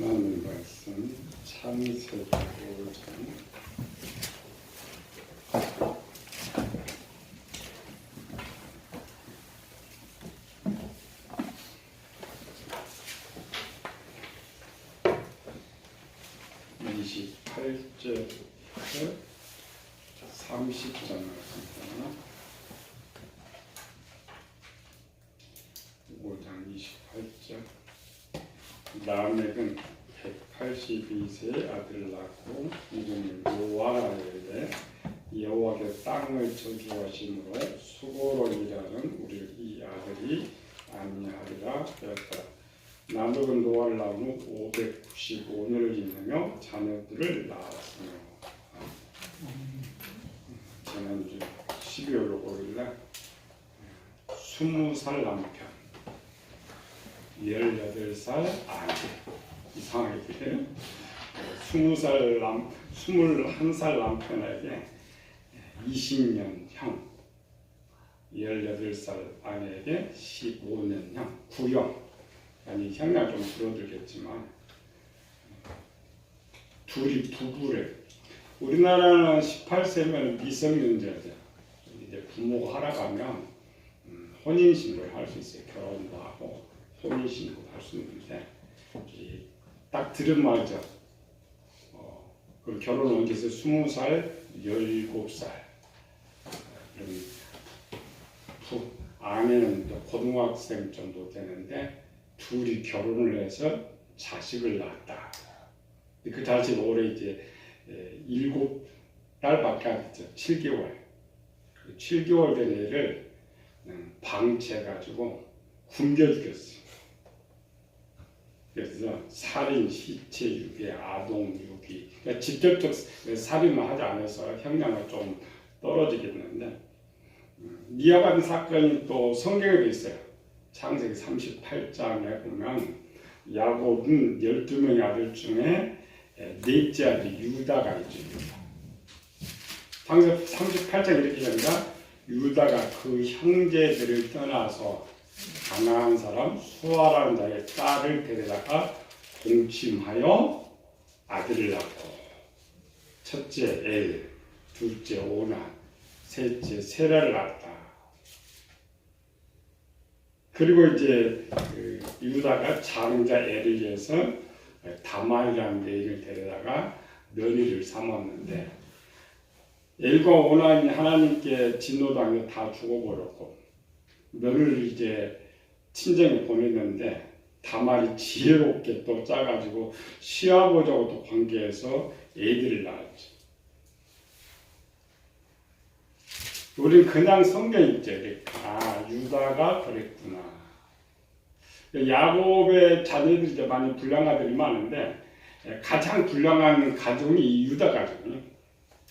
하나님 말씀 창세기 5장 28절부터 30절 말씀입니다. 5장 28절. 라멕은 182세에 아들을 낳고 이름을 노아라 이르되 여호와께 땅을 저주하심으로 수고로 일하는 우리 이 아들이 아니하리라 하였다. 라멕은 노아를 낳은 후 595년을 지내며 자녀들을 낳았으며 지난주 12월 5일날 20살 남편 18살 아내 이상하게 21살 남편에게 20년형 18살 아내에게 15년형 구형 아니 형량 좀 줄어들겠지만 둘이 부부래. 우리나라는 18세면 미성년자죠. 이제 부모가 하락하면 혼인신고를 할 수 있어요. 결혼도 하고 혼인신고도 할 수 있는데 딱 들은 말이죠. 그 결혼 언제서 20살, 17살 아내는 고등학생 정도 되는데 둘이 결혼을 해서 자식을 낳았다. 그 자식 올해 이제 7달밖에 안 됐죠. 7개월. 7개월 된 애를 방치해가지고 굶겨 죽였어. 그래서 살인, 시체 유기, 아동 유기. 그러니까 직접적 살인만 하지 않아서 형량은 좀 떨어지겠는데 이와 같은 사건이 또 성경에도 있어요. 창세기 38장에 보면 야곱은 12명의 아들 중에 넷째 아들 유다가 있죠. 창세기 38장 이렇게 됩니다. 유다가 그 형제들을 떠나서 가나안 사람 수아라는 자의 딸을 데려다가 동침하여 아들을 낳고 첫째 엘, 둘째 오난, 셋째 세라를 낳았다. 그리고 이제 유다가 장자 엘을 위해서 다말이라는 여인을 데려다가 며느리를 삼았는데 엘과 오난이 하나님께 진노당해 다 죽어버렸고 며느리를 이제 친정에 보냈는데 다말이 지혜롭게 또 짜가지고 시아버지하고 또 관계해서 애들을 낳았죠. 우리는 그냥 성경 읽죠. 유다가 그랬구나. 야곱의 자녀들이 이제 많이 불량한 아들이 많은데 가장 불량한 가정이 이 유다 가정이에요.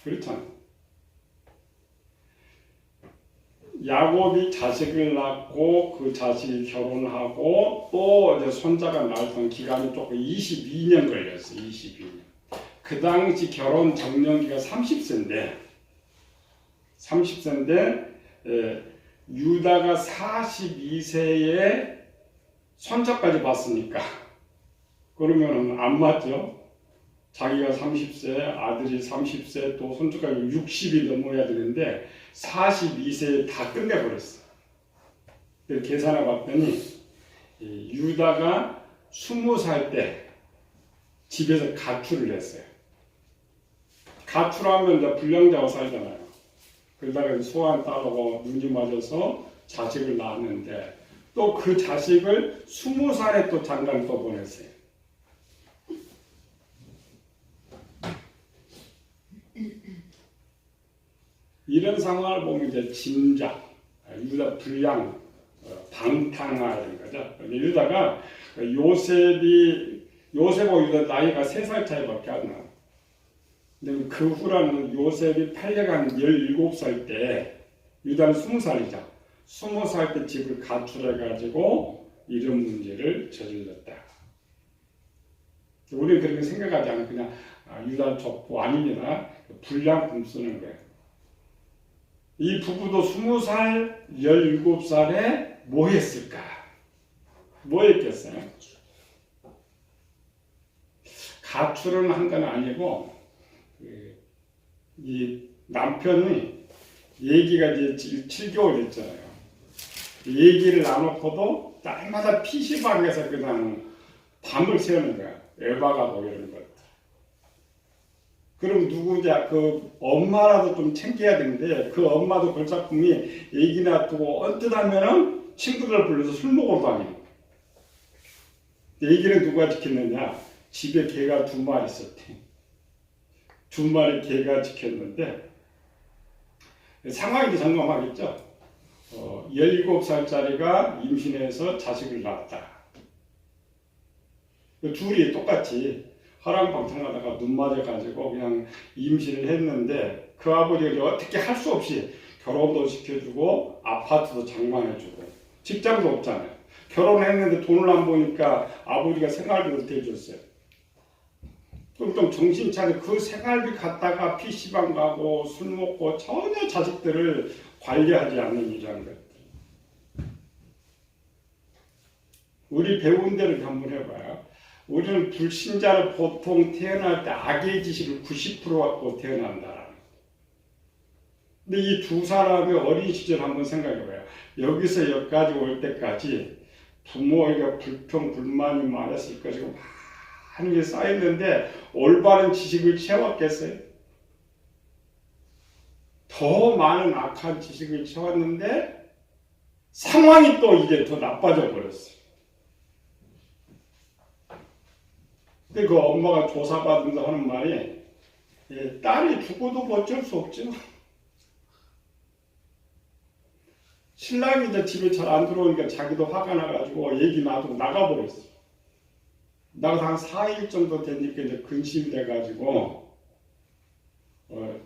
그렇잖아요. 야곱이 자식을 낳고 그 자식이 결혼하고 또 이제 손자가 낳던 기간이 조금 22년 걸렸어요. 22년. 그 당시 결혼 정년기가 30세인데 유다가 42세에 손자까지 봤으니까 그러면 안 맞죠? 자기가 30세, 아들이 30세, 또 손주까지 60이 넘어야 되는데 42세에 다 끝내버렸어. 계산해 봤더니 유다가 20살 때 집에서 가출을 했어요. 가출하면 이제 불량자가 살잖아요. 그러다가 소환 딸하고 눈이 맞아서 자식을 낳았는데 또 그 자식을 20살에 또 장가를 또 보냈어요. 이런 상황을 보면 이제 짐작, 유다 불량, 방탕하는 거죠. 유다가 요셉하고 유다 나이가 3살 차이밖에 안 나. 근데 그 후라는 요셉이 팔려간 17살 때 유다는 20살이죠. 20살 때 집을 가출해가지고 이런 문제를 저질렀다. 우리는 그렇게 생각하지 않고 그냥 유다 족보 아닙니다. 불량품 쓰는 거예요. 이 부부도 20살, 17살에 뭐 했을까? 뭐 했겠어요? 가출을 한 건 아니고 이 남편이 얘기가 이제 7개월 됐잖아요. 얘기를 나놓고도 날마다 PC방에서 그냥 밤을 새우는 거야. 에바가 이런 것. 그럼 누구지? 그 엄마라도 좀 챙겨야 되는데 그 엄마도 골칫품이 얘기 놔두고 언뜻 하면은 친구들 불러서 술 먹으러 다니는 거야. 얘기를 누가 지켰느냐? 집에 개가 2마리 있었대. 2마리 개가 지켰는데 상황이 장담하겠죠. 17살짜리가 임신해서 자식을 낳았다. 둘이 똑같이 화랑방탕하다가 눈 맞아가지고 그냥 임신을 했는데 그 아버지가 어떻게 할 수 없이 결혼도 시켜주고 아파트도 장만해주고 직장도 없잖아요. 결혼했는데 돈을 안 보니까 아버지가 생활비를 대줬어요. 그럼 좀 정신 차려. 그 생활비 갖다가 PC방 가고 술 먹고 전혀 자식들을 관리하지 않는 일이라는 거예요. 우리 배운 대로 한번 해봐요. 우리는 불신자를 보통 태어날 때 악의 지식을 90% 갖고 태어난다. 근데 이 2사람의 어린 시절 한번 생각해봐요. 여기서 여기까지 올 때까지 부모에게 불평, 불만이 많았을 것이고 많은 게 쌓였는데 올바른 지식을 채웠겠어요? 더 많은 악한 지식을 채웠는데 상황이 또 이제 더 나빠져 버렸어요. 근데 그 엄마가 조사받으면서 하는 말이 딸이 죽어도 어쩔 수 없죠. 신랑이 이제 집에 잘 안 들어오니까 자기도 화가 나가지고 얘기 놔두고 나가버렸어. 나가서 한 4일 정도 되니까 이제 근심이 돼가지고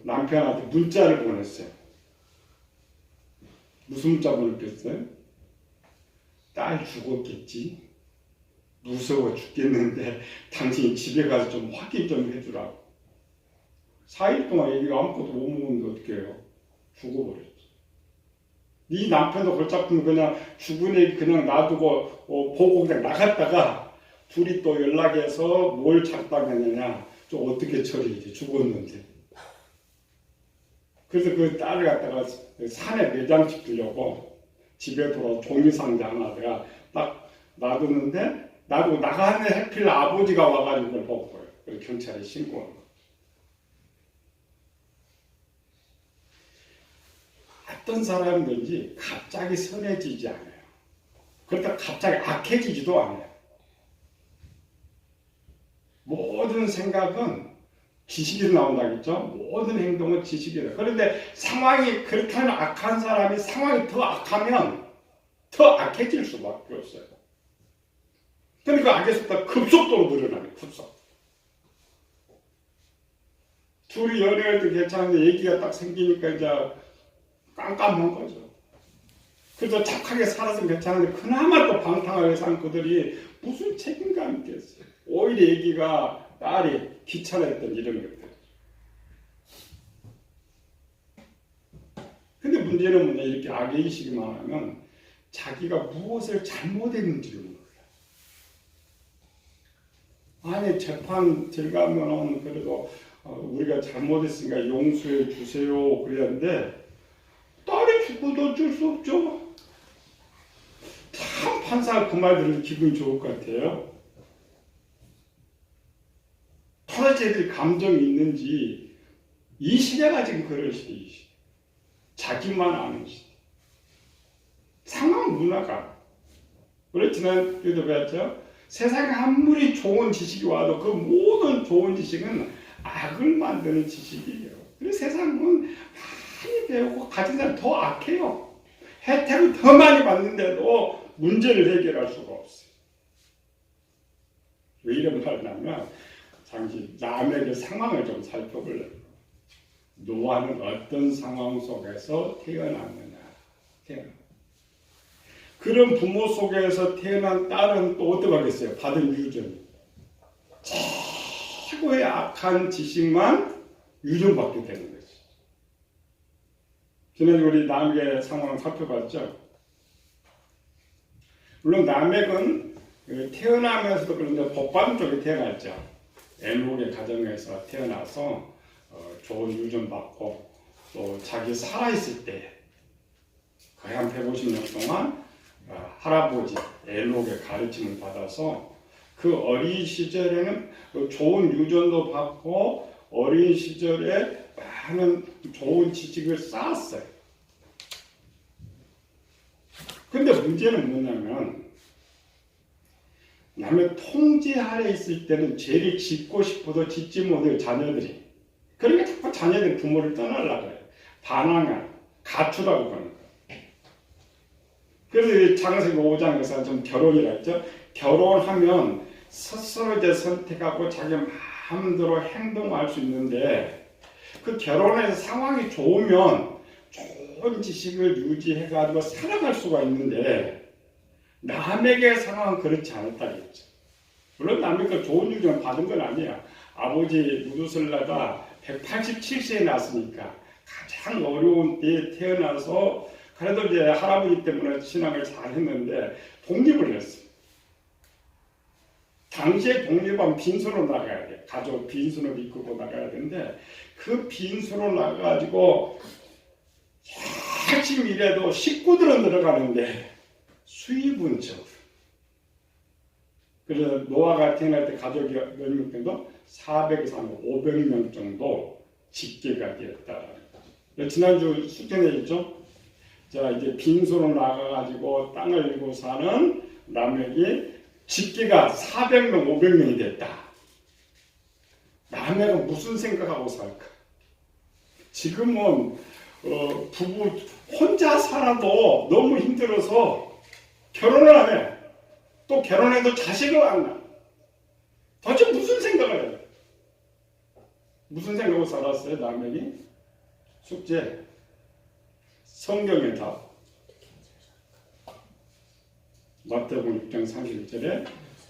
남편한테 문자를 보냈어요. 무슨 문자 보냈겠어요? 딸 죽었겠지. 무서워 죽겠는데 당신이 집에 가서 좀 확인 좀 해주라고. 4일 동안 얘기가 아무것도 못 먹었는데 어떻게 해요? 죽어버렸지. 이 남편도 골칫품 그냥 죽은 애기 그냥 놔두고 보고 그냥 나갔다가 둘이 또 연락해서 뭘 작당했느냐 좀 어떻게 처리해 죽었는데. 그래서 그 딸을 갖다가 산에 매장식 주려고 집에 돌아와 종이상자 하나 내가 딱 놔뒀는데 나도 나가는 해필 아버지가 와가지고 그걸 보고 그래서 경찰에 신고한 거. 어떤 사람인지 갑자기 선해지지 않아요. 그렇다고 갑자기 악해지지도 않아요. 모든 생각은 지식에서 나온다겠죠? 모든 행동은 지식이다. 그런데 상황이 그렇게 하는 악한 사람이 상황이 더 악하면 더 악해질 수밖에 없어요. 그러니까 악의 속도가 급속도로 늘어나요. 급속. 둘이 연애할 때 괜찮은데 얘기가 딱 생기니까 이제 깜깜한 거죠. 그래서 착하게 살았으면 괜찮은데 그나마 또 방탕하게 산 그들이 무슨 책임감이 있겠어요. 오히려 얘기가 딸이 귀찮았던 이런 것들. 근데 문제는 뭐냐, 이렇게 악의식만 하면 자기가 무엇을 잘못했는지를 몰라요. 아니 재판 들어가면 그래도 우리가 잘못했으니까 용서해 주세요 그랬는데 딸이 죽어도 어쩔 수 없죠. 참 판사가 그 말 들으면 기분이 좋을 것 같아요. 도대체 감정이 있는지 이 시대가 지금 그럴 시대. 자기만 아는 시대. 상황 문화가 우리 지난주에도 배웠죠. 세상에 아무리 좋은 지식이 와도 그 모든 좋은 지식은 악을 만드는 지식이에요. 그래서 세상은 많이 배우고 가진 사람 더 악해요. 혜택을 더 많이 받는데도 문제를 해결할 수가 없어요. 왜 이런 말을 하냐면 잠시 남의 상황을 좀 살펴볼래요. 노아는 어떤 상황 속에서 태어났느냐. 그런 부모 속에서 태어난 딸은 또 어떡하겠어요? 받은 유전. 최고의 악한 지식만 유전받게 되는 거죠. 지난주 우리 남의 상황을 살펴봤죠. 물론 남액은 태어나면서도 그런데 복받은 쪽에 태어났죠. 에녹의 가정에서 태어나서 좋은 유전 받고 또 자기 살아있을 때 거의 한 150년 동안 할아버지 에녹의 가르침을 받아서 그 어린 시절에는 좋은 유전도 받고 어린 시절에 많은 좋은 지식을 쌓았어요. 근데 문제는 뭐냐면 남의 통제 아래 있을 때는 죄를 짓고 싶어도 짓지 못해요, 자녀들이. 그러니까 자꾸 자녀들이 부모를 떠나려고 해요. 반항을 가출하고 그러는 거예요. 그래서 창세기 5장에서 좀 결혼이라 했죠. 결혼하면 스스로 이제 선택하고 자기 마음대로 행동할 수 있는데 그 결혼해서 상황이 좋으면 좋은 지식을 유지해가지고 살아갈 수가 있는데 남에게 상황은 그렇지 않았다겠죠. 물론 남에게 좋은 유전을 받은 건 아니야. 아버지 무두슬라가 187세에 났으니까 가장 어려운 때에 태어나서 그래도 이제 할아버지 때문에 신앙을 잘 했는데 독립을 했어. 당시에 독립하면 빈손으로 나가야 돼. 가족 빈손으로 이끌고 나가야 되는데 그 빈손으로 나가가지고 열심히 일해도 식구들은 늘어가는데 수입은 적어. 그래서 노아가 태어날 때 가족이 몇 명 정도? 400에서 500명 정도 집계가 되었다. 지난주 숙제내 있죠? 자, 이제 빈손으로 나가가지고 땅을 일고 사는 라멕이 집계가 400명, 500명이 됐다. 라멕은 무슨 생각하고 살까? 지금은 부부 혼자 살아도 너무 힘들어서 결혼을 안 해. 또 결혼해도 자식을 안 낳아. 도대체 무슨 생각을 해요? 무슨 생각으로 살았어요, 라멕이? 숙제. 성경의 답. 마태복음 6장 31절에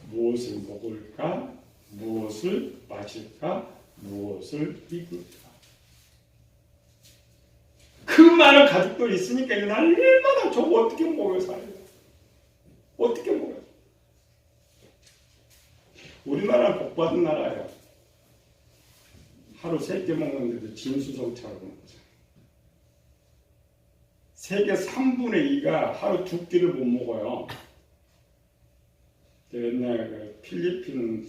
무엇을 먹을까? 무엇을 마실까? 무엇을 입을까? 그 많은 가족들이 있으니까 이건 얼마나 저거 어떻게 먹여 살아요? 어떻게 먹어요? 우리나라는 복받은 나라예요. 하루 3끼 먹는데도 진수성찬을 먹는 거죠. 세계 3분의 2가 하루 2끼를 못 먹어요. 옛날 그 필리핀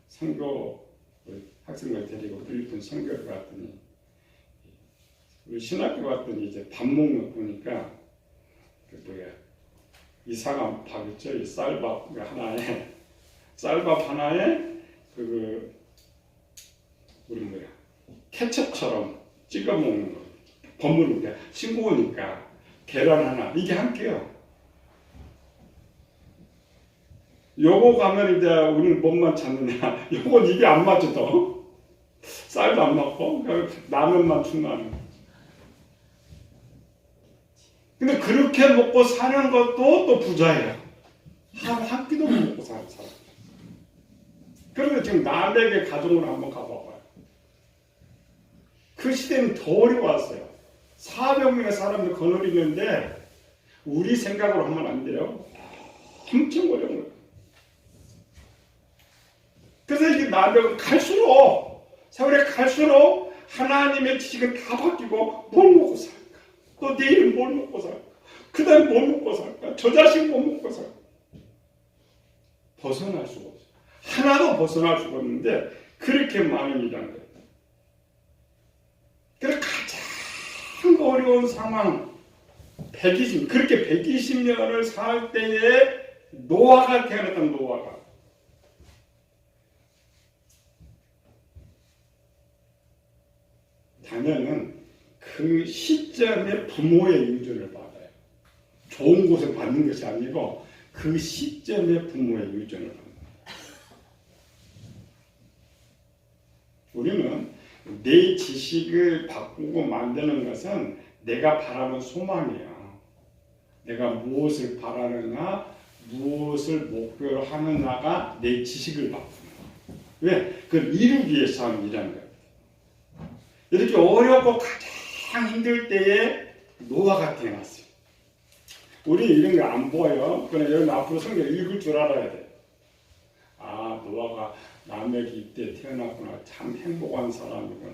선교 학생들 데리고 필리핀 선교를 갔더니 우리 신학교 갔더니 이제 밥 먹는 거 보니까 그 뭐야 이상한 밥 있죠? 이 쌀밥 하나에 쌀밥 하나에 그 우리 뭐야 케첩처럼 찍어 먹는 거 버무는 게 싱거우니까 계란 하나 이게 한 끼요. 요거 가면 이제 우리는 뭔만 찾느냐? 요건 입에 안 맞죠? 쌀도 안 맞고 라면만 충분하는. 근데 그렇게 먹고 사는 것도 또 부자예요. 한 끼도 못 먹고 사는 사람. 그런데 지금 남에게 가정으로 한번 가봐봐요. 그 시대는 더 어려웠어요. 400명의 사람들 거느리는데 우리 생각으로 하면 안 돼요. 엄청 어려운 거예요. 그래서 이게 남에게 갈수록 세월이 갈수록 하나님의 지식은 다 바뀌고 뭘 먹고 살까? 또 내일은 뭘 먹고 살까? 그 다음에 뭘 먹고 살까? 저 자식 뭘 먹고 살까? 벗어날 수가 없어요. 하나도 벗어날 수가 없는데 그렇게 많은 일이라는 거예요. 그래서 가장 어려운 상황 120, 그렇게 120년을 살 때에 노아가 태어났던 노아가 자녀는 그 시점에 부모의 유전을 받아요. 좋은 곳에 받는 것이 아니고 그 시점에 부모의 유전을 받는 거예요. 우리는 내 지식을 바꾸고 만드는 것은 내가 바라는 소망이에요. 내가 무엇을 바라느냐, 무엇을 목표로 하느냐가 내 지식을 바꾸는 거예요. 왜? 그걸 이루기 위해서 하는 일이라는 거예요. 이렇게 어렵고 가장 힘들 때에 노아가 태어났어요. 우리 이런 거 안 보여. 그러나 여러분 앞으로 성경 읽을 줄 알아야 돼. 아, 노아가 라멕이 이때 태어났구나. 참 행복한 사람이구나.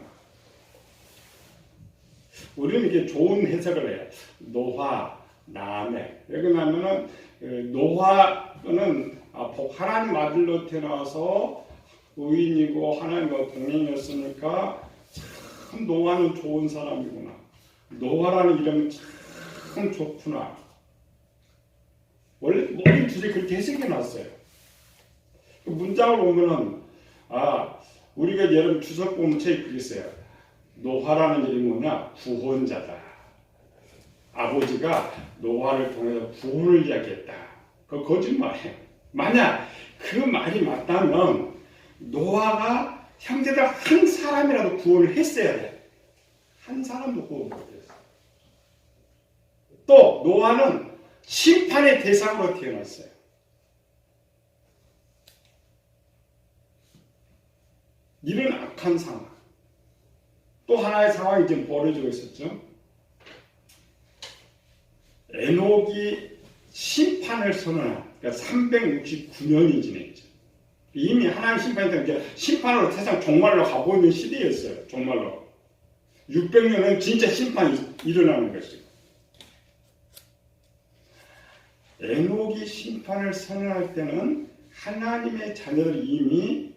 우리는 이게 좋은 해석을 해요. 노아, 라멕. 왜 그러냐면은 노아는 하나님 아들로 태어나서 의인이고 하나님과 동행이었으니까 참 노아는 좋은 사람이구나. 노아라는 이름은 참 좋구나. 원래 모든 줄이 그렇게 해석해 놨어요. 그 문장을 보면은 우리가 여러분 주석 보면 책이 그게 있어요. 노아라는 이름이 뭐냐? 구원자다. 아버지가 노아를 통해서 구원을 이야기했다. 그거 거짓말이에요. 만약 그 말이 맞다면 노아가 형제들 한 사람이라도 구원을 했어야 돼. 한 사람도 구원 못했어. 또 노아는 심판의 대상으로 태어났어요. 이런 악한 상황. 또 하나의 상황이 지금 벌어지고 있었죠. 에녹이 심판을 선언한, 그러니까 369년이 지냈죠. 이미 하나님 심판이 되면 심판으로 세상 종말로 가고 있는 시대였어요. 종말로. 600년은 진짜 심판이 일어나는 것이고. 에녹이 심판을 선언할 때는 하나님의 자녀들이 이미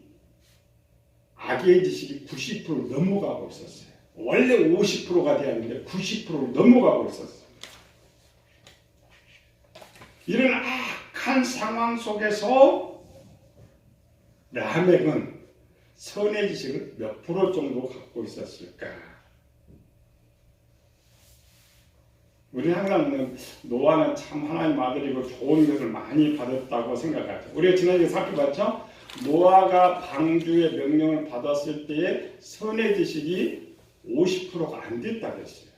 악의 지식이 90% 넘어가고 있었어요. 원래 50%가 돼야 하는데 90%를 넘어가고 있었어요. 이런 악한 상황 속에서 라멕은 선의 지식을 몇 프로 정도 갖고 있었을까? 우리는 항상 노아는 참 하나님 아들이고 좋은 것을 많이 받았다고 생각하죠. 우리가 지난주에 살펴봤죠? 노아가 방주의 명령을 받았을 때의 선의 지식이 50%가 안 됐다고 했어요.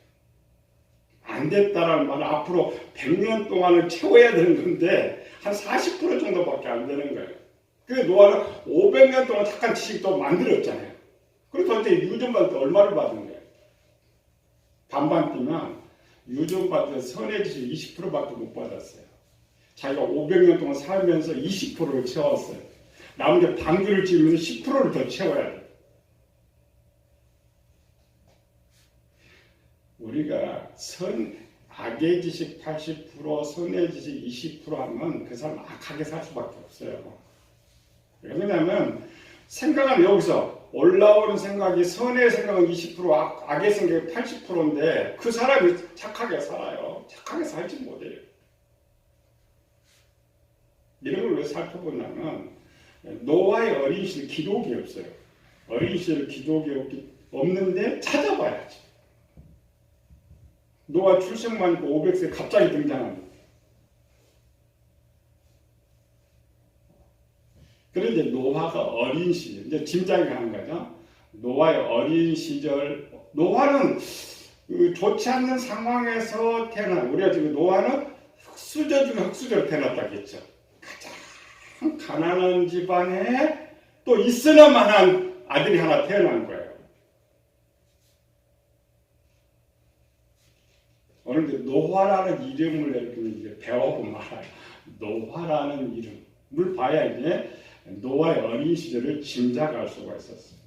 안 됐다라는 말은 앞으로 100년 동안을 채워야 되는 건데 한 40% 정도밖에 안 되는 거예요. 그래서 노아는 500년 동안 착한 지식도 만들었잖아요. 그래서 그때 유전받을 때 얼마를 받은 거예요? 반반 뛰면 유전받을 때 선의 지식 20%밖에 못 받았어요. 자기가 500년 동안 살면서 20%를 채웠어요. 나머지 방주를 지으면서 10%를 더 채워야 돼요. 우리가 악의 지식 80%, 선의 지식 20% 하면 그 사람 악하게 살 수밖에 없어요. 왜냐하면 생각은 여기서 올라오는 생각이 선의 생각은 20%, 악의 생각이 80%인데 그 사람이 착하게 살아요. 착하게 살지 못해요. 이런 걸 왜 살펴보냐면 노아의 어린 시절 기록이 없어요. 어린 시절 기록이 없는데 찾아봐야지. 노아 출생만 있고 500세 갑자기 등장합니다. 그런데 노아가 어린 시절, 이제 짐작이 가는 거죠. 노아의 어린 시절, 노아는 좋지 않는 상황에서 태어난, 우리가 지금 노아는 흑수저 중에 흑수저로 태어났다고 했죠. 가장 가난한 집안에 또 있으나마한 아들이 하나 태어난 거예요. 오늘 이제 노아라는 이름을 이렇게 배워보면 알아요. 노아라는 이름을 봐야 이제 노아의 어린 시절을 짐작할 수가 있었어요.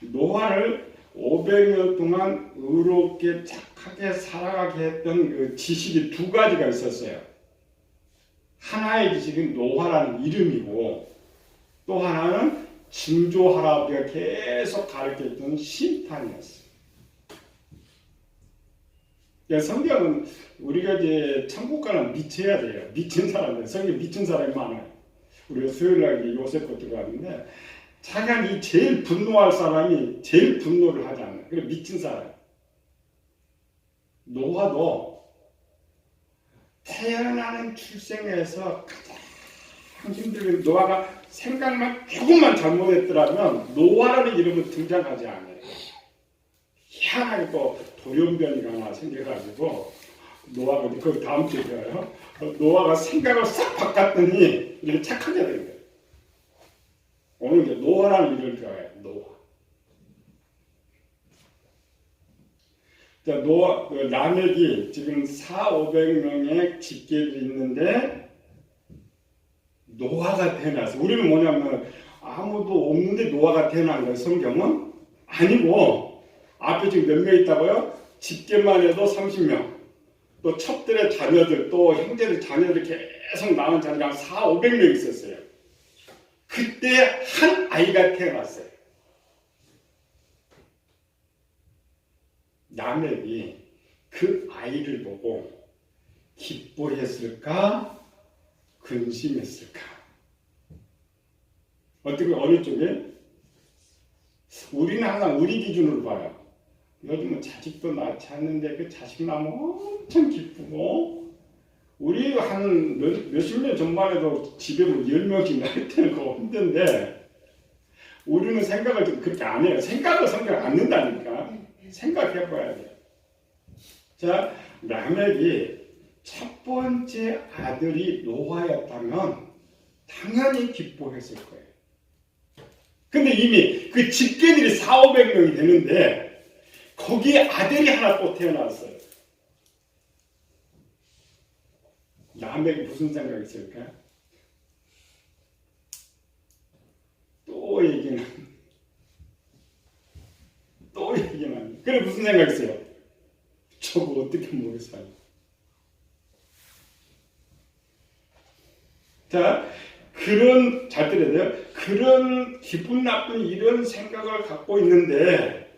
노아를 500년 동안 의롭게 착하게 살아가게 했던 그 지식이 두 가지가 있었어요. 하나의 지식은 노아라는 이름이고 또 하나는 징조 할아버지가 계속 가르쳤던 심판이었어요. 성경은 우리가 이제 천국 가는 미쳐야 돼요. 미친 사람들, 성경 미친 사람이 많아요. 우리가 수요일날 요셉 거 들어갔는데 자기가 제일 분노할 사람이 제일 분노를 하지 않는 그래 미친 사람. 노아도 태어나는 출생에서 가장 힘들게 노아가 생각만 조금만 잘못했더라면 노아라는 이름은 등장하지 않아요. 희한하게 또 돌연변이가 하나 생겨가지고 노아가 그 다음 주에 가요. 노아가 생각을 싹 바꿨더니 이렇게 착하게 된 거예요. 오늘 이제 노아라는 이름을 들어가요. 노아. 자, 라멕이 지금 400~500명의 집계들이 있는데 노아가 태어났어. 우리는 뭐냐면 아무도 없는데 노아가 태어난 거예요. 성경은 아니고 앞에 지금 몇 명 있다고요? 집계만 해도 30명. 또 첩들의 자녀들, 또 형제들 자녀들 계속 낳은 자녀가 400~500명 있었어요. 그때 한 아이가 태어났어요. 라멕이 그 아이를 보고 기뻐했을까? 근심했을까? 어떻게 어느 쪽에? 우리는 항상 우리 기준으로 봐요. 요즘은 자식도 낳지 않는데 그 자식 낳으면 엄청 기쁘고, 우리 한 몇십 년 전만 해도 집에 뭐 10명씩 낳을 때는 그거 힘든데, 우리는 생각을 좀 그렇게 안 해요. 생각을 성경 안 는다니까. 생각해봐야 돼요. 자, 라멕이 첫 번째 아들이 노아였다면 당연히 기뻐했을 거예요. 근데 이미 그 집계들이 400~500명이 되는데 거기에 아들이 하나 또 태어났어요. 라멕이 무슨 생각이 있을까? 또 얘기는 그래 무슨 생각이 있어요? 저거 어떻게 먹여 살려? 자, 잘 들어야 돼요. 그런 기분 나쁜 이런 생각을 갖고 있는데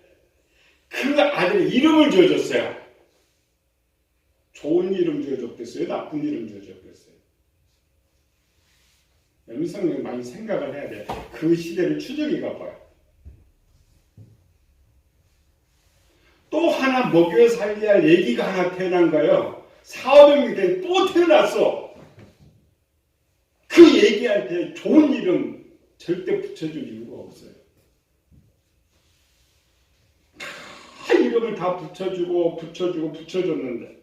그 아들이 이름을 지어줬어요. 좋은 이름 지어줬겠어요? 나쁜 이름 지어줬겠어요? 여기서는 많이 생각을 해야 돼요. 그 시대를 추적해 봐요. 또 하나 먹여 살려야 할 애기가 하나 태어난 거예요. 400명이 된 또 태어났어. 그 애기한테 좋은 이름 절대 붙여줄 이유가 없어요. 다 이름을 다 붙여줬는데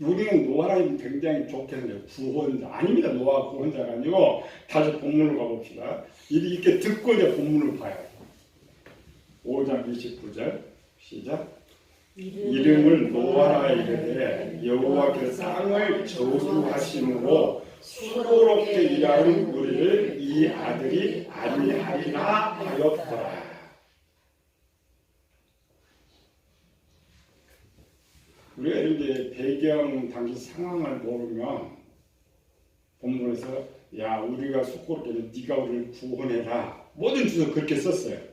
우리는 노아를 굉장히 좋겠네요. 구원자. 아닙니다. 노아 구원자가 아니고 다시 본문을 가봅시다. 이렇게 듣고 이제 본문을 봐요. 5장 29절 시작. 이름을 노아라 이르되 여호와께서 땅을 저주하심으로 수고롭게 일하는 우리를 이 아들이 안위하리라 하였더라. 우리가 이제 배경 당시 상황을 모르면 본문에서 야 우리가 수고롭게 네가 우리를 구원해라 모든 주소 그렇게 썼어요.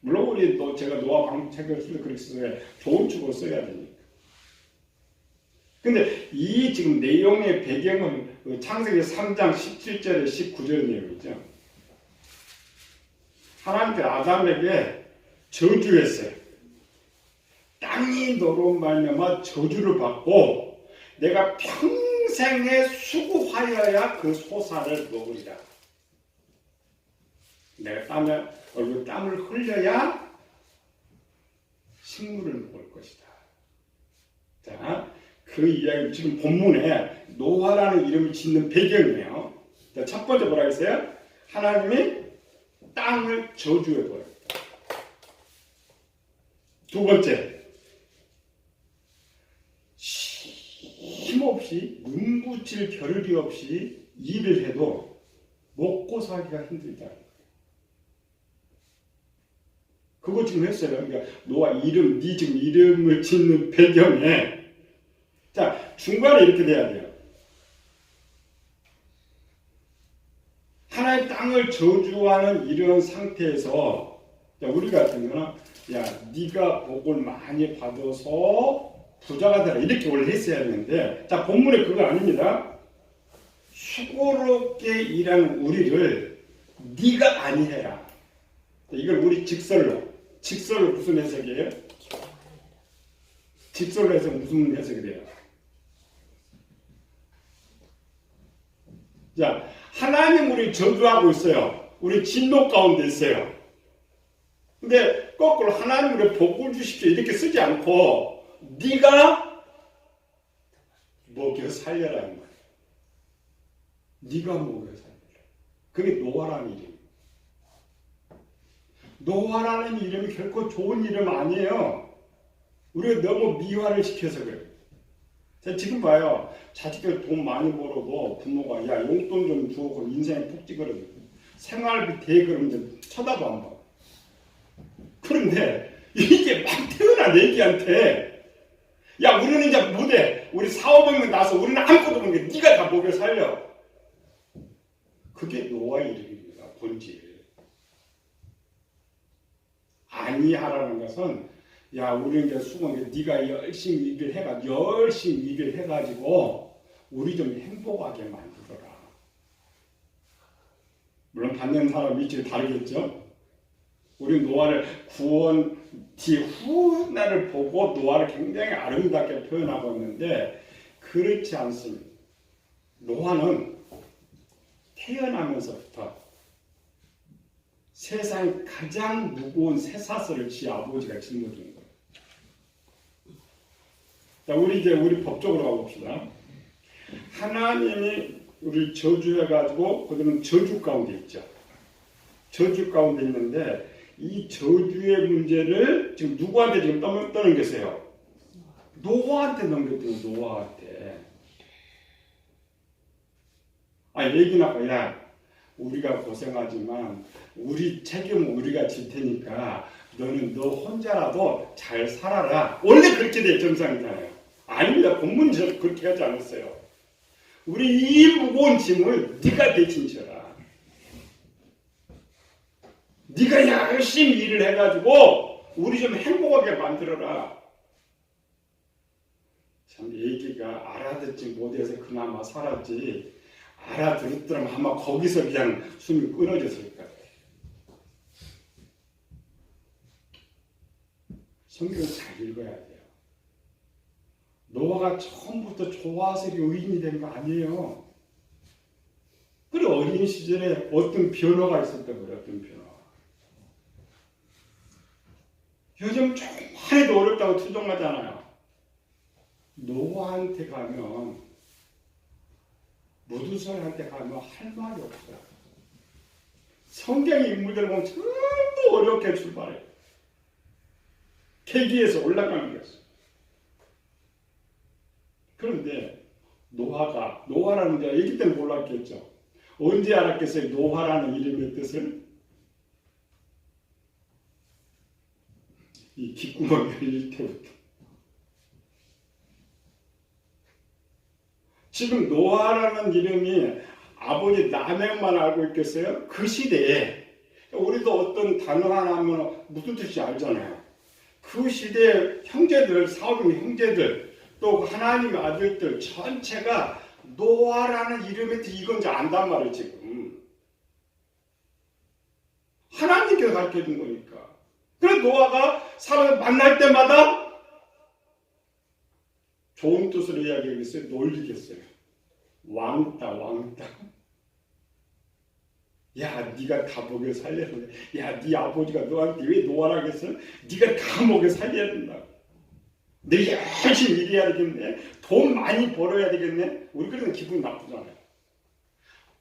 물론 우리 제가 노아 방법 책을 쓸 때 그렇게 써야 좋은 축으로 써야 되니까. 근데 이 지금 내용의 배경은 창세기 3장 17절에 19절 내용이죠. 하나님께서 아담에게 저주했어요. 땅이 너로 말미암아 저주를 받고 내가 평생에 수고하여야 그 소사를 먹으리라. 내가 얼굴 땀을 흘려야 식물을 먹을 것이다. 자, 그 이야기 지금 본문에 노아라는 이름을 짓는 배경이에요. 자, 첫 번째 뭐라 했어요? 하나님이 땅을 저주해 버렸다. 두 번째, 힘없이 눈붙일 겨를이 없이 일을 해도 먹고 살기가 힘들다. 그거 지금 했어요. 그러니까 노아 이름, 네 지금 이름을 짓는 배경에 자 중간에 이렇게 돼야 돼요. 하나의 땅을 저주하는 이런 상태에서 우리 같으면 야 네가 복을 많이 받아서 부자가 되라 이렇게 원래 했어야 하는데 자 본문에 그거 아닙니다. 수고롭게 일하는 우리를 네가 안위해라. 이걸 우리 직설로 무슨 해석이에요? 직설로 해서 무슨 해석이 돼요? 자, 하나님 우리 저주하고 있어요. 우리 진노 가운데 있어요. 근데 거꾸로 하나님 우리 복을 주십시오 이렇게 쓰지 않고 네가 먹여 살려라는 거예요. 네가 먹여 살려라. 그게 노아라는 이름이에요. 노아라는 이름이 결코 좋은 이름 아니에요. 우리가 너무 미화를 시켜서 그래요. 자, 지금 봐요. 자식들 돈 많이 벌어도 부모가 야 용돈 좀 주고 인생에 푹 찍으라고 생활비 대그러면 쳐다도 안 봐. 그런데 이게 막 태어난 애기한테 야 우리는 이제 못해. 우리 4,500명 나서 우리는 아무것도 없는 게 네가 다 먹여 살려. 그게 노아의 이름입니다. 본질. 아니하라는 것은 야 우리는 이제 수고한 게 네가 열심히 일을 해가지고 우리 좀 행복하게 만들어라. 물론 받는 사람이 좀 다르겠죠. 우리 노아를 구원 뒤 훗날을 보고 노아를 굉장히 아름답게 표현하고 있는데 그렇지 않습니다. 노아는 태어나면서부터 세상 가장 무거운 쇠사슬을 지 아버지가 짊어진 거예요. 자, 우리 법적으로 가봅시다. 하나님이 우리 저주해가지고 그들은 저주 가운데 있죠. 저주 가운데 있는데 이 저주의 문제를 지금 누구한테 지금 떠넘겼어요? 노아한테 넘겼대요. 노아한테. 얘기나 야 우리가 고생하지만 우리 책임은 우리가 질 테니까 너는 너 혼자라도 잘 살아라. 원래 그렇게 돼 정상이잖아요. 아닙니다. 본문에서 그렇게 하지 않았어요. 우리 이 무거운 짐을 네가 대신 져라. 네가 열심히 일을 해가지고 우리 좀 행복하게 만들어라. 참 얘기가 알아듣지 못해서 그나마 살았지 알아들었더라면 아마 거기서 그냥 숨이 끊어졌을 거예요. 성경을 잘 읽어야 돼요. 노아가 처음부터 좋아서 의인이 된 거 아니에요. 그래 어린 시절에 어떤 변화가 있었던 거예요. 어떤 변화. 요즘 조금만 해도 어렵다고 투정하잖아요. 노아한테 가면 무두선한테 가면 할 말이 없어요. 성경의 인물들 보면 전부 어렵게 출발해요. 계기에서 올라가는 거였어요. 그런데 노아라는 데가 얘기 때문에 몰랐겠죠. 언제 알았겠어요? 노아라는 이름의 뜻을? 이 귓구멍 열릴 때부터. 지금 노아라는 이름이 아버지 남행만 알고 있겠어요? 그 시대에 우리도 어떤 단어 하나 하면 무슨 뜻인지 알잖아요. 그 시대의 형제들, 사업의 형제들, 또 하나님의 아들들 전체가 노아라는 이름의 뜻이 이건지 안단 말이에요. 지금 하나님께서 가르쳐준 거니까. 그래서 노아가 사람을 만날 때마다 좋은 뜻으로 이야기하겠어요? 놀리겠어요? 왕따. 야, 네가 다 먹여 살려야 된다. 야, 네 아버지가 너한테 왜 노아라 했어? 네가 다 먹여 살려야 된다. 네 열심히 일해야 되겠네. 돈 많이 벌어야 되겠네. 우리 그러면 기분이 나쁘잖아요.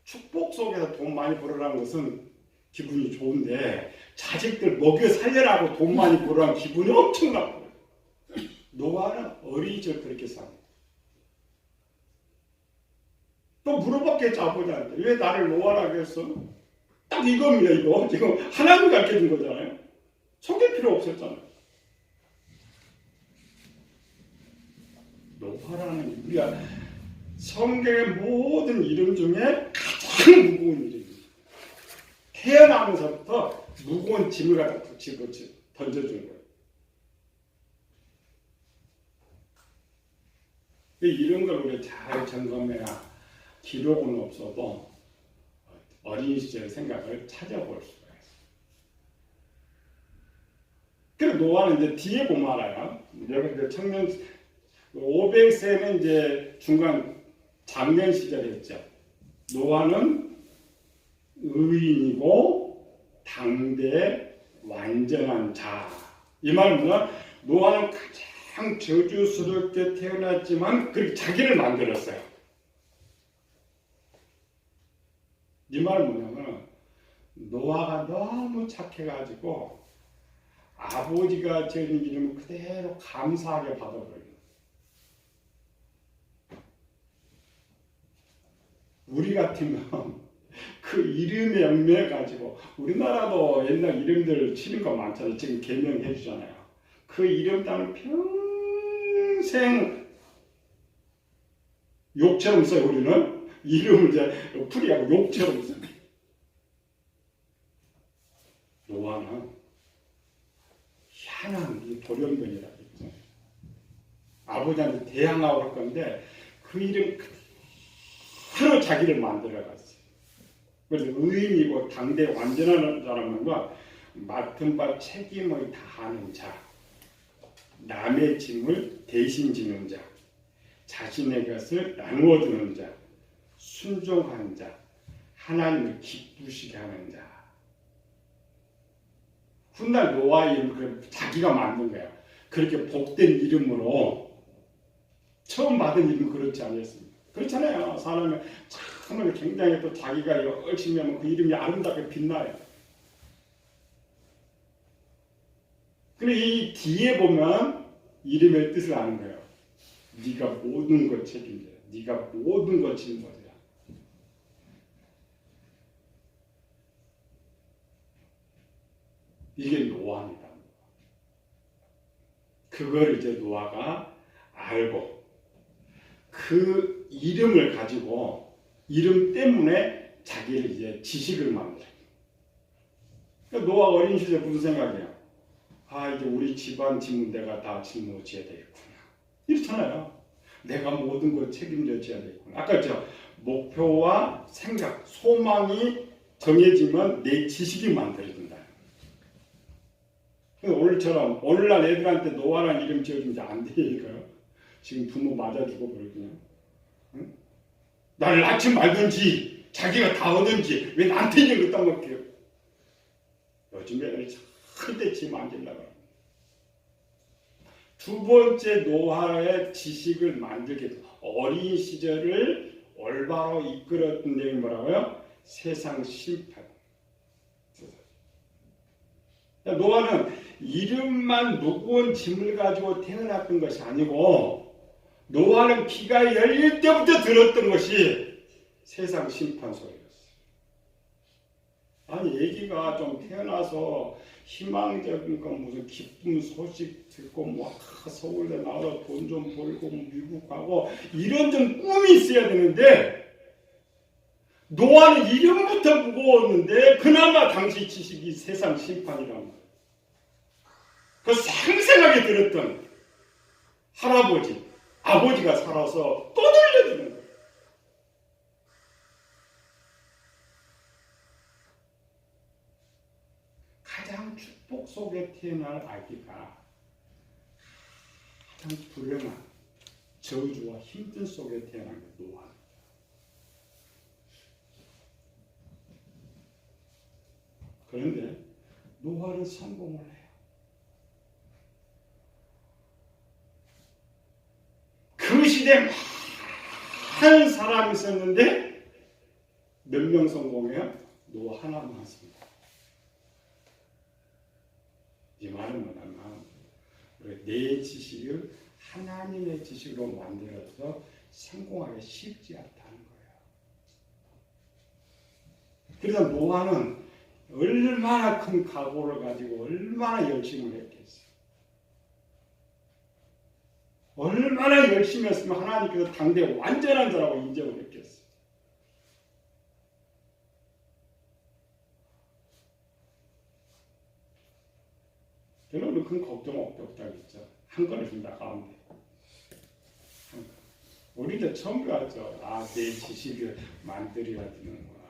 축복 속에서 돈 많이 벌으라는 것은 기분이 좋은데 자식들 먹여 살려라고 돈 많이 벌으라는 기분이 엄청 나빠요. 노아는 어린 시절 그렇게 삽니다. 또 물어봤겠죠, 아버지한테. 왜 나를 노아라고 했어? 딱 이겁니다, 이거. 지금 하나님 가르쳐준 거잖아요. 속일 필요 없었잖아요. 노아라는 우리가 성경의 모든 이름 중에 가장 무거운 이름입니다. 태어나면서부터 무거운 짐을 갖다 던져준 거예요. 이런 걸 우리가 잘 점검해야 기록은 없어도 어린 시절 생각을 찾아볼 수가 있어요. 그리고 노아는 이제 뒤에 보면 알아요. 여기 청년 500세는 이제 중간 장년 시절이었죠. 노아는 의인이고 당대 완전한 자. 이 말은 뭐냐? 노아는 가장 저주스럽게 태어났지만 그렇게 자기를 만들었어요. 이 말은 뭐냐면 노아가 너무 착해가지고 아버지가 지은 이름을 그대로 감사하게 받아버려요. 우리 같으면 그 이름에 얽매여 가지고 우리나라도 옛날 이름들 치는 거 많잖아요. 지금 개명해 주잖아요. 그 이름 따는 평생 욕처럼 써요. 우리는 이름을 이제 풀이하고 욕처럼 써요. 노아는 희한한 돌연변이라고 했죠. 아버지한테 대항하고 할 건데 그 이름 그대로 자기를 만들어갔어요. 그래서 의인이고 당대 완전한 사람과 맡은 바 책임을 다하는 자, 남의 짐을 대신 지는 자, 자신의 것을 나누어 주는 자, 순종하는 자, 하나님을 기쁘시게 하는 자. 훗날 노아 이름을 자기가 만든 거야. 그렇게 복된 이름으로 처음 받은 이름은 그렇지 않았습니다. 그렇잖아요. 사람이 참으로 굉장히 또 자기가 열심히 하면 그 이름이 아름답게 빛나요. 근데 이 뒤에 보면 이름의 뜻을 아는 거예요. 네가 모든 걸 책임져. 네가 모든 걸 짊어져야. 이게 노아입니다. 그걸 이제 노아가 알고 그 이름을 가지고 이름 때문에 자기를 이제 지식을 만들어요. 그러니까 노아 어린 시절 무슨 생각이야? 아, 이제 우리 집안 짐은 내가 다 짊어져야 되겠구나. 이렇잖아요. 내가 모든 걸 책임져야 되겠구나. 아까 저 목표와 생각, 소망이 정해지면 내 지식이 만들어진다. 오늘처럼 오늘날 애들한테 노아라는 이름 지어주면 안 되니까요. 지금 부모 맞아주고 그러거든요. 응? 나를 낳지 말든지 자기가 다 하든지 왜 나한테 이름 갖다 먹게요? 요즘 애들이 절대 짐 안 질라고 합니다. 두 번째 노아의 지식을 만들게 어린 시절을 올바로 이끌었던 내용이 뭐라고요? 세상 심판. 노아는 이름만 무거운 짐을 가지고 태어났던 것이 아니고 노아는 귀가 열릴 때부터 들었던 것이 세상 심판 소리였어요. 아니 애기가 좀 태어나서 희망적인 건 무슨 기쁜 소식 듣고 뭐 서울에 나와서 돈 좀 벌고 미국 가고 이런 좀 꿈이 있어야 되는데 노아는 이름부터 무거웠는데 그나마 당시 지식이 세상 심판이란 말이에요. 그 생생하게 들었던 할아버지, 아버지가 살아서 또 들려주는 거예요. 가장 축복 속에 태어날 아기가 가장 불행한 저주와 힘든 속에 태어난 게 노아입니다. 그런데 노아는 성공을 해요. 그 시대에 많은 사람이 있었는데 몇 명 성공해요? 노아 하나만 했습니다. 이 말은 뭐냐면 내 지식을 하나님의 지식으로 만들어서 성공하기 쉽지 않다는 거예요. 그래서 노아는 얼마나 큰 각오를 가지고 얼마나 열심을 했겠어요. 얼마나 열심히 했으면 하나님께서 당대 완전한 자라고 인정을 했겠어요. 저는 큰 걱정 없다고 했죠. 한 건입니다, 가운데. 우리도 처음 배웠죠. 아, 내 지식을 만들어야 되는구나.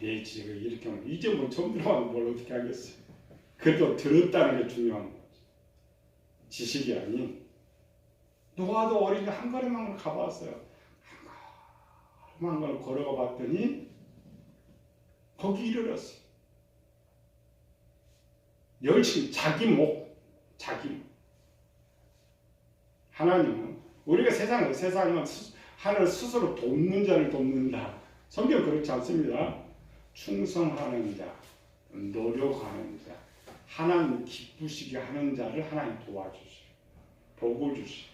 내 지식을 이렇게 하면 이제 뭐 처음 들어가면 뭘 어떻게 하겠어요. 그래도 들었다는 게 중요한 거죠. 지식이 아닌. 노아도 어린이 한 걸음만 가봤어요. 한 걸음 걸어가 봤더니 거기 이르렀어요. 열심히 자기 목, 자기 목. 하나님은 우리가 세상은 하나님을 스스로 돕는 자를 돕는다. 성경 그렇지 않습니다. 충성하는 자, 노력하는 자, 하나님 기쁘시게 하는 자를 하나님 도와주시오. 복을 주시오.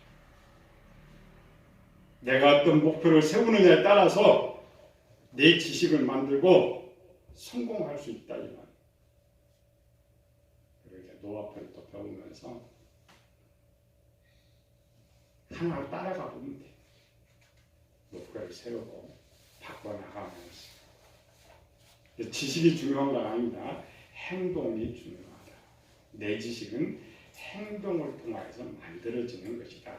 내가 어떤 목표를 세우느냐에 따라서 내 지식을 만들고 성공할 수 있다 이 말. 그리고 노화편을 또 배우면서 하나를 따라가 보면 돼. 목표를 세우고 바꿔나가면서. 지식이 중요한 건 아닙니다. 행동이 중요하다. 내 지식은 행동을 통해서 만들어지는 것이다.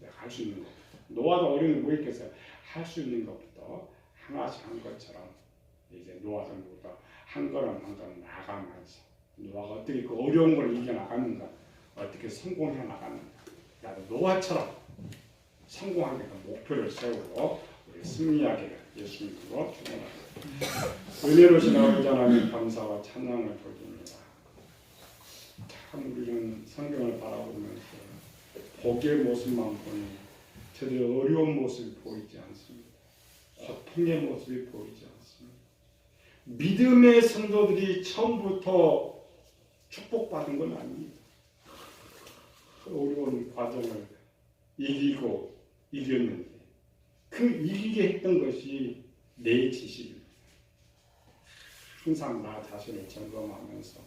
내가 할 수 있는 것. 노화도 어려운 뭐 있겠어요. 할 수 있는 것부터 하나씩 한 것처럼 이제 노화도 모두 한 걸음 한 걸음 나가면서 노화가 어떻게 그 어려운 걸 이겨나가는가, 어떻게 성공해 나가는가. 나도 노화처럼 성공하게 목표를 세우고 우리 승리하기를 예수님으로 축원합니다. 은혜로우신 아버지 하나님 감사와 찬양을 드립니다. 참 우리는 성경을 바라보면서 복의 모습만 보니 저들의 어려운 모습이 보이지 않습니다. 고통의 모습이 보이지 않습니다. 믿음의 성도들이 처음부터 축복받은 건 아닙니다. 그 어려운 과정을 이기고 이겼는데 그 이기게 했던 것이 내 지식입니다. 항상 나 자신을 점검하면서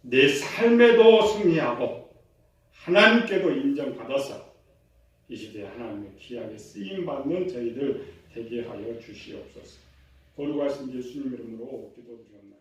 내 삶에도 승리하고 하나님께도 인정받아서 이 시대에 하나님의 귀하게 쓰임받는 저희들 되게 하여 주시옵소서. 거룩하신 예수님 이름으로 기도드립니다.